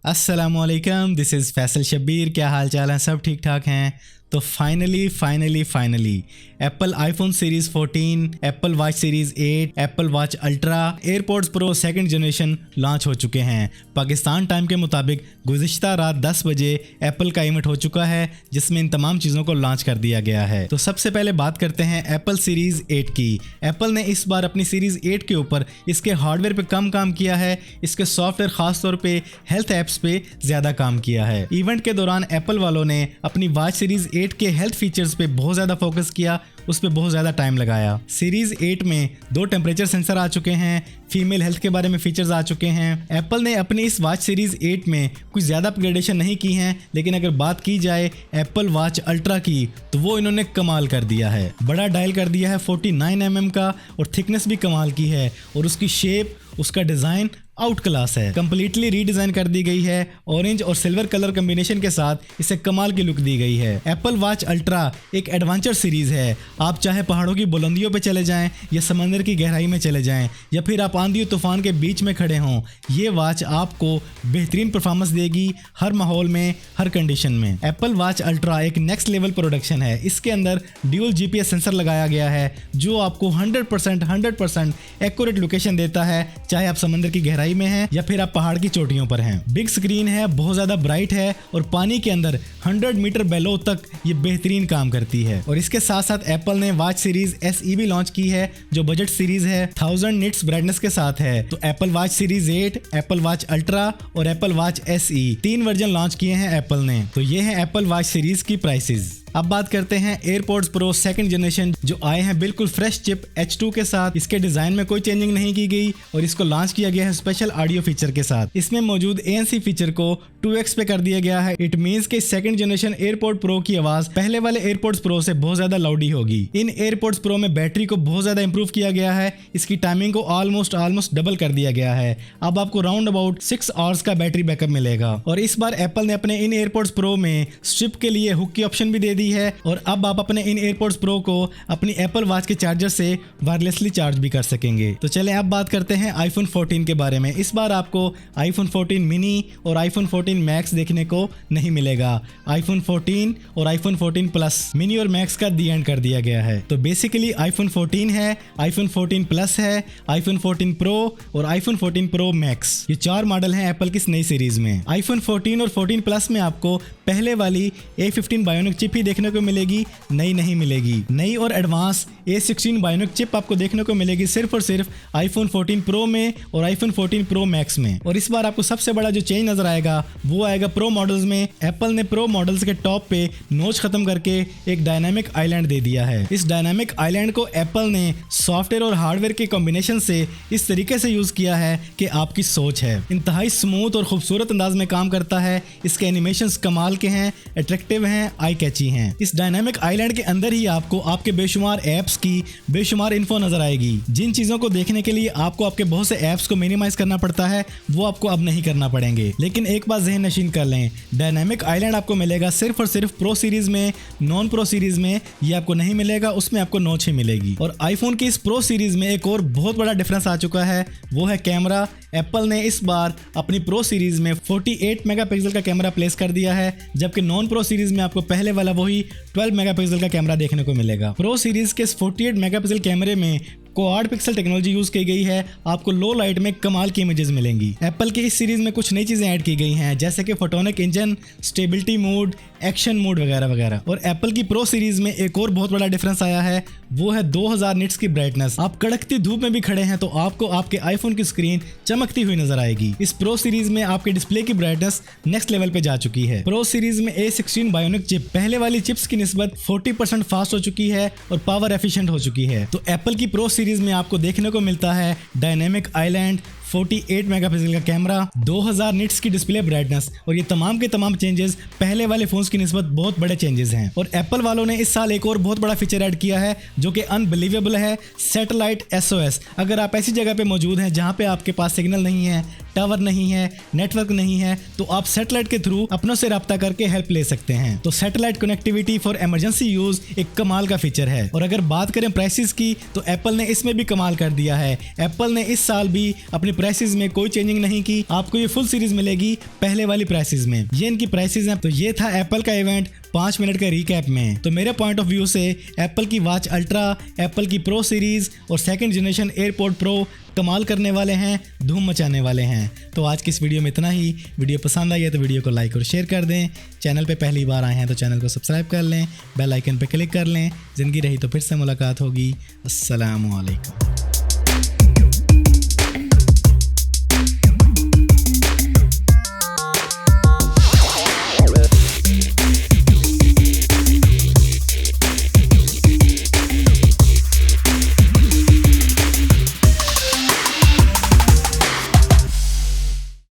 अस्सलामुअलैकुम, this is Faisal Shabbir. क्या हाल चाल है? सब ठीक ठाक हैं? तो finally Apple iPhone series 14, Apple watch series 8, Apple Watch ultra, AirPods pro second generation launch हो चुके हैं। पाकिस्तान टाइम के मुताबिक गुज़िश्ता रात 10 बजे एप्पल का इवेंट हो चुका है जिसमें इन तमाम चीज़ों को लॉन्च कर दिया गया है। तो सबसे पहले बात करते हैं एप्पल सीरीज़ 8 की। एप्पल ने इस बार अपनी सीरीज़ 8 के ऊपर इसके हार्डवेयर पे कम काम किया है, इसके सॉफ्टवेयर खासतौर पे हेल्थ ऐप्स पे ज़्यादा काम किया है। इवेंट के दौरान एप्पल वालों ने अपनी वॉच सीरीज़ 8 के हेल्थ फीचर्स पे बहुत ज़्यादा फोकस किया, उस पर बहुत ज़्यादा टाइम लगाया। सीरीज़ 8 में 2 टेम्परेचर सेंसर आ चुके हैं, फीमेल हेल्थ के बारे में फीचर्स आ चुके हैं। एप्पल ने अपनी इस वॉच सीरीज़ 8 में कुछ ज़्यादा अपग्रेडेशन नहीं की हैं, लेकिन अगर बात की जाए एप्पल वॉच अल्ट्रा की तो वो इन्होंने कमाल कर दिया है। बड़ा डायल कर दिया है 49 mm का, और थिकनेस भी कमाल की है, और उसकी शेप, उसका डिज़ाइन आउट क्लास है। कंप्लीटली रीडिज़ाइन कर दी गई है। ऑरेंज और सिल्वर कलर कम्बिनेशन के साथ इसे कमाल की लुक दी गई है। एप्पल वॉच अल्ट्रा एक एडवेंचर सीरीज़ है। आप चाहे पहाड़ों की बुलंदियों पे चले जाएं, या समंदर की गहराई में चले जाएं, या फिर आप आंधी और तूफान के बीच में खड़े हों, ये वॉच आपको बेहतरीन परफॉर्मेंस देगी हर माहौल में, हर कंडीशन में। एप्पल वॉच अल्ट्रा एक नेक्स्ट लेवल प्रोडक्शन है। इसके अंदर ड्यूल GPS सेंसर लगाया गया है जो आपको 100% एक्यूरेट लोकेशन देता है, चाहे आप समंदर की गहराई में हैं या फिर आप पहाड़ की चोटियों पर हैं। बिग स्क्रीन है, बहुत ज्यादा ब्राइट है, और पानी के अंदर 100 मीटर बेलो तक ये बेहतरीन काम करती है। और इसके साथ साथ एप्पल ने वॉच सीरीज SE भी लॉन्च की है जो बजट सीरीज है, 1000 निट्स ब्राइटनेस के साथ है। तो Apple Watch series 8, Apple Watch Ultra और Apple Watch SE 3 version launch किए हैं एप्पल ने। तो ये है एप्पल वॉच सीरीज की प्राइसेस। अब बात करते हैं एयरपॉड्स प्रो सेकंड जनरेशन जो आए हैं बिल्कुल फ्रेश चिप H2 के साथ। इसके डिजाइन में कोई चेंजिंग नहीं की गई और इसको लॉन्च किया गया है स्पेशल ऑडियो फीचर के साथ। इसमें मौजूद ANC फीचर को 2x पे कर दिया गया है। इट मींस कि सेकंड जनरेशन एयरपॉड प्रो की आवाज पहले वाले एयरपॉड्स प्रो से बहुत ज्यादा लाउडी होगी। इन एयरपॉड्स प्रो में बैटरी को बहुत ज्यादा इंप्रूव किया गया है। इसकी टाइमिंग को ऑलमोस्ट डबल कर दिया गया है। अब आपको राउंड अबाउट 6 आवर्स का बैटरी बैकअप मिलेगा। और इस बार एप्पल ने अपने इन एयरपॉड्स प्रो में स्ट्रिप के लिए हुक की ऑप्शन भी दे दी है, और अब आप अपने इन एयरपॉड्स प्रो को अपनी एप्पल वॉच के चार्जर से वायरलेसली चार्ज भी कर सकेंगे। तो चलें अब बात करते हैं आईफोन 14 के बारे में। इस बार आपको आईफोन 14 मिनी और आईफोन 14 मैक्स देखने को नहीं मिलेगा। आईफोन 14 और आईफोन 14 प्लस, मिनी और मैक्स का दी एंड कर दिया गया है। तो बेसिकली आईफोन 14 है, आईफोन 14 प्लस है, आईफोन 14 प्रो और आईफोन 14 प्रो मैक्स, ये 4 मॉडल हैं एप्पल की इस नई सीरीज में। आईफोन 14 और 14 प्लस में आपको पहले वाली A15 बायोनिक चिप ही देखने को मिलेगी, नई नहीं मिलेगी। नई और एडवांस A16 बायोनिक चिप आपको देखने को मिलेगी सिर्फ और सिर्फ आईफोन 14 प्रो में और आईफोन 14 प्रो मैक्स में। और इस बार आपको सबसे बड़ा जो चेंज नजर आएगा वो आएगा प्रो मॉडल्स में। एप्पल ने प्रो मॉडल्स के टॉप पे नोच खत्म करके एक डायनामिक आइलैंड दे दिया है। इस डायनामिक आइलैंड को एप्पल ने सॉफ्टवेयर और हार्डवेयर के कॉम्बिनेशन से इस तरीके से यूज किया है कि आपकी सोच है। इंतहाई स्मूथ और खूबसूरत अंदाज में काम करता है। इसके एनिमेशंस कमाल के हैं, अट्रैक्टिव हैं, आई कैची हैं। इस डायनामिक आइलैंड के अंदर ही आपको आपके बेशुमार ऐप्स की बेशुमार इन्फो नजर आएगी। जिन चीजों को देखने के लिए आपको आपके बहुत से ऐप्स को मिनिमाइज करना पड़ता है वो आपको अब नहीं करना पड़ेंगे। लेकिन एक बात ज़हन नशीन कर लें, डायनामिक आइलैंड आपको मिलेगा सिर्फ और सिर्फ प्रो सीरीज में। नॉन प्रो सीरीज में ये आपको नहीं मिलेगा, उसमें आपको नोच ही मिलेगी। और आईफोन की इस प्रो सीरीज में एक और बहुत बड़ा डिफरेंस आ चुका है, वो है कैमरा। एप्पल ने इस बार अपनी प्रो सीरीज में 48 मेगापिक्सल का कैमरा प्लेस कर दिया है, जबकि नॉन प्रो सीरीज में आपको पहले वाला वही 12 मेगापिक्सल का कैमरा देखने को मिलेगा। प्रो सीरीज के इस 48 मेगापिक्सल कैमरे में क्वाड पिक्सल टेक्नोलॉजी यूज की गई है। आपको लो लाइट में कमाल की इमेजेस मिलेंगी। एप्पल की इस सीरीज में कुछ नई चीजें ऐड की गई हैं, जैसे कि photonic engine, stability mode, action mode वगैरह वगैरह। और एप्पल की प्रो सीरीज में एक और बहुत बड़ा डिफरेंस आया है, वो है 2000 निट्स की ब्राइटनेस। आप कड़कती धूप में भी खड़े हैं तो आपको आपके आईफोन की स्क्रीन चमकती हुई नजर आएगी। इस प्रो सीरीज में आपके डिस्प्ले की ब्राइटनेस नेक्स्ट लेवल पे जा चुकी है। प्रो सीरीज में A16 बायोनिक चिप पहले वाली चिप्स की निस्बत 40% फास्ट हो चुकी है और पावर एफिशिएंट हो चुकी है। तो एप्पल की प्रो सीरीज में आपको देखने को मिलता है डायनेमिक आइलैंड, 48 मेगापिक्सल का कैमरा, 2000 निट्स की डिस्प्ले ब्राइटनेस, और ये तमाम के तमाम चेंजेस पहले वाले फोन्स की निस्बत बहुत बड़े चेंजेस हैं। और एप्पल वालों ने इस साल एक और बहुत बड़ा फीचर ऐड किया है जो कि अनबिलीवेबल है, सैटेलाइट SOS। अगर आप ऐसी जगह पे मौजूद हैं जहां पे आपके पास सिग्नल नहीं है, टावर नहीं है, नेटवर्क नहीं है, तो आप सैटेलाइट के थ्रू अपनों से रब्ता करके हेल्प ले सकते हैं। तो satellite connectivity for emergency use एक कमाल का फीचर है। और अगर बात करें प्राइसेस की तो एप्पल ने इसमें भी कमाल कर दिया है। एप्पल ने इस साल भी अपनी प्राइसेस में कोई चेंजिंग नहीं की, आपको ये फुल सीरीज मिलेगी पहले वाली प्राइसेस में। ये इनकी प्राइसेस हैं। तो ये था एप्पल का इवेंट 5 मिनट का रिकैप में। तो मेरे पॉइंट ऑफ व्यू से एप्पल की वॉच अल्ट्रा, एप्पल की प्रो सीरीज और सेकंड जनरेशन एयरपॉड प्रो कमाल करने वाले हैं, धूम मचाने वाले हैं। तो आज की इस वीडियो में इतना ही। वीडियो पसंद आई है तो वीडियो को लाइक और शेयर कर दें। चैनल पे पहली बार आए हैं तो चैनल को सब्सक्राइब कर लें, बेल आइकन पे क्लिक कर लें। ज़िंदगी रही तो फिर से मुलाकात होगी। अस्सलामु अलैकुम।